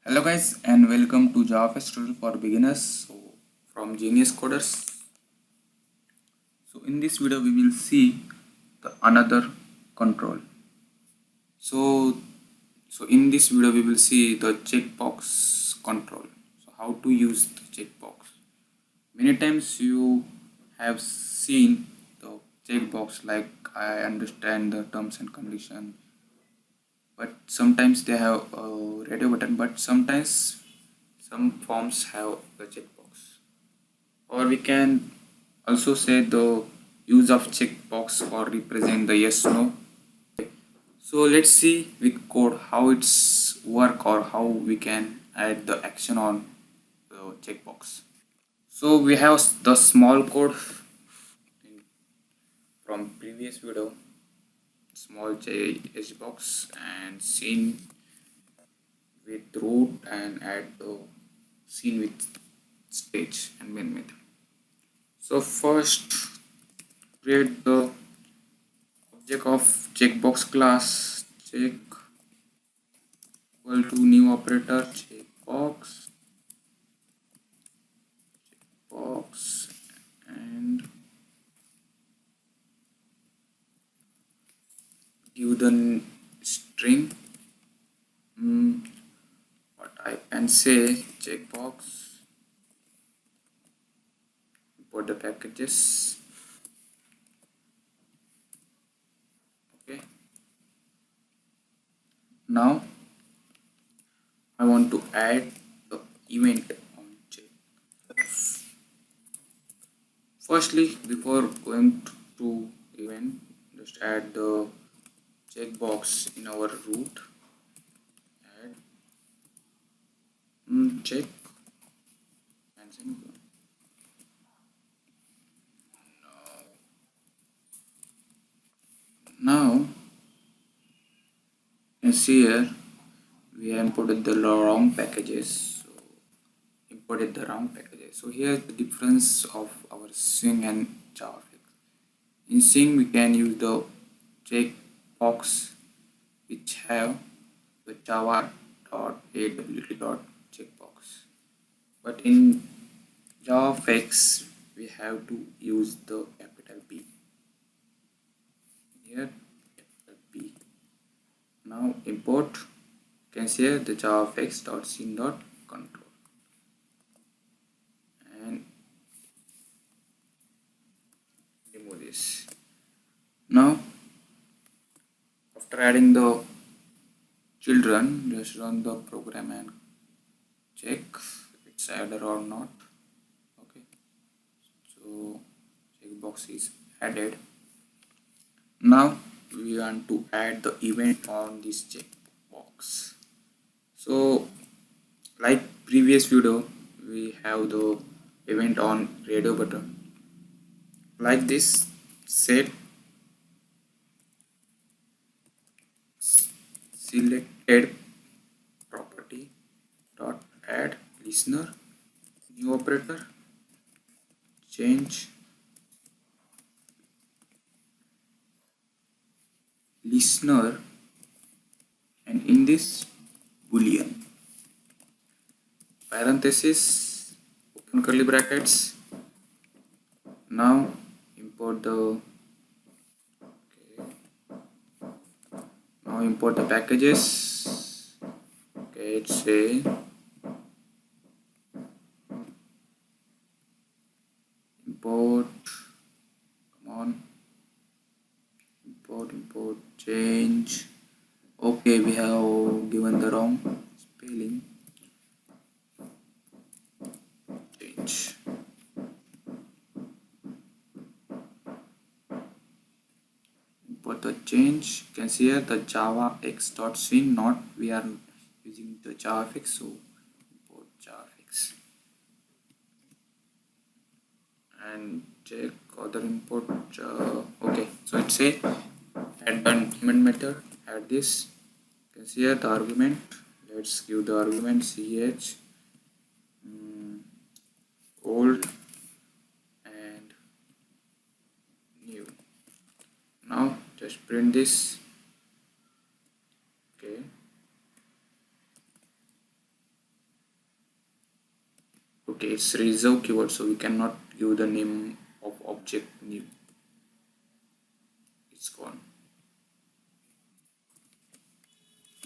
Hello guys and welcome to JavaFX tutorial for beginners from Genius Coders. So in this video we will see the another control. So in this video we will see the checkbox control. So how to use the checkbox. Many times you have seen the checkbox like I understand the terms and condition, but sometimes they have a radio button, but sometimes some forms have the checkbox. Or we can also say the use of checkbox for represent the yes no. So let's see with code how it's work or how we can add the action on the checkbox. So we have the small code from previous video, small checkbox and scene with root and add the scene with stage and main method. So first create the object of checkbox class check equal to new operator checkbox and give the string. What I can say checkbox import the packages. Okay, now I want to add the event on check. Firstly, before going to event, just add the checkbox in our root. Add check and semicolon. Now, you see here we have imported the wrong packages. So imported the wrong packages. So here's the difference of our Swing and JavaFX. In Swing we can use the checkbox which have the java.awt.checkbox, but in JavaFX we have to use the capital P. Here capital P. Now import, you can say the javafx.scene.control and remove this. Now after adding the children, just run the program and check it's added or not. Okay, so checkbox is added. Now we want to add the event on this checkbox. So like previous video we have the event on radio button like this. Set selected property dot add listener, new operator, change listener, and in this boolean parenthesis open curly brackets. Now import the import the packages. Okay, it's a import, come on, import change. Okay, we have given the wrong spelling. Change, import the change. You can see here the JavaFX.swing, not we are using the JavaFX, so import JavaFX and check other import. Okay, so it's a add an element method. Add this. You can see here the argument. Let's give the argument ch old and new. Now just print this. Okay, okay, it's reserve keyword, so we cannot give the name of object new. It's gone.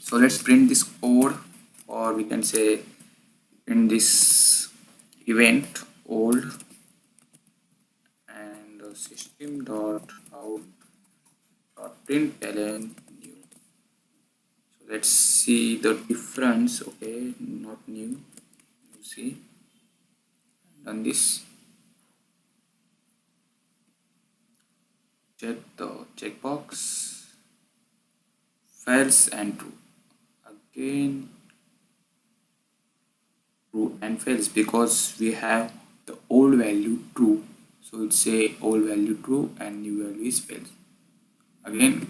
So let's print this code, or we can say print this event old and system dot out dot println new. So let's see the difference. Okay, not new. You see, done this. Check the checkbox, false and true. Again, true and false because we have the old value true. So it's say old value true and new value is false. Again,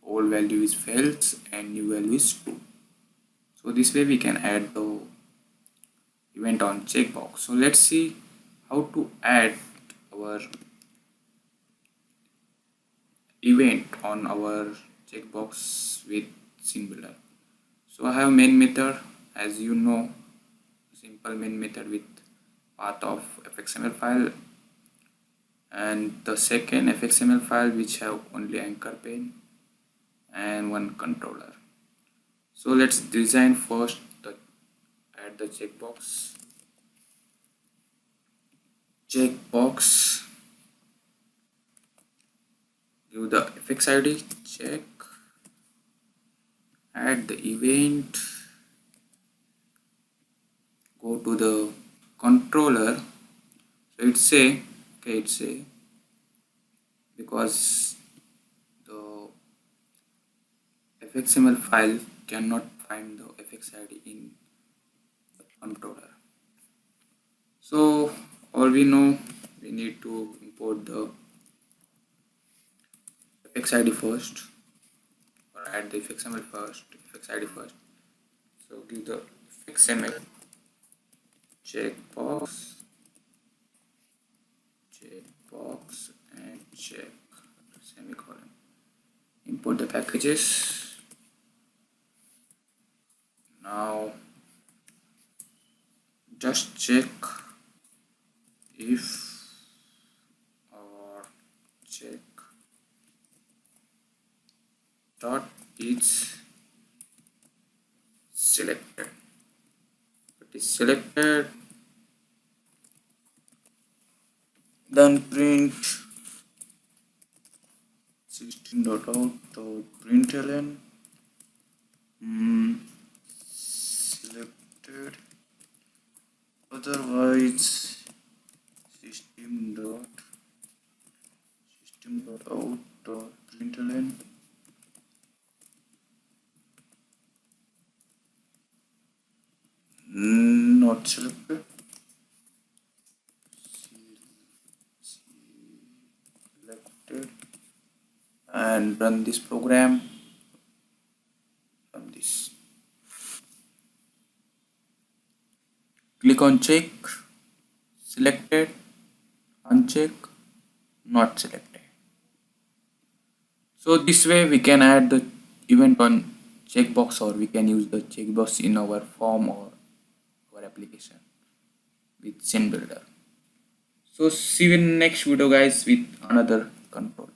old value is false and new value is true. So this way we can add the event on checkbox. So let's see how to add our event on our checkbox with scene builder. So I have main method, as you know, simple main method with path of fxml file, and the second fxml file which have only anchor pane and one controller. So let's design first add the checkbox. Give the fx id check, add the event, go to the controller. So it's say, okay, it's say because the fxml file cannot find the fx id in the controller. So all we know, we need to import the fx id first, or add the fxml first, fx id first. So give the fxml checkbox and check semicolon. Import the packages. Now just check if or check dot is selected. It is selected. Then print system.out.println selected, otherwise system.out.println not selected. Selected, and run this program. Run this. Click on check, selected, uncheck, not selected. So this way we can add the event on checkbox, or we can use the checkbox in our form or our application with scene builder. So see you in next video guys with another control.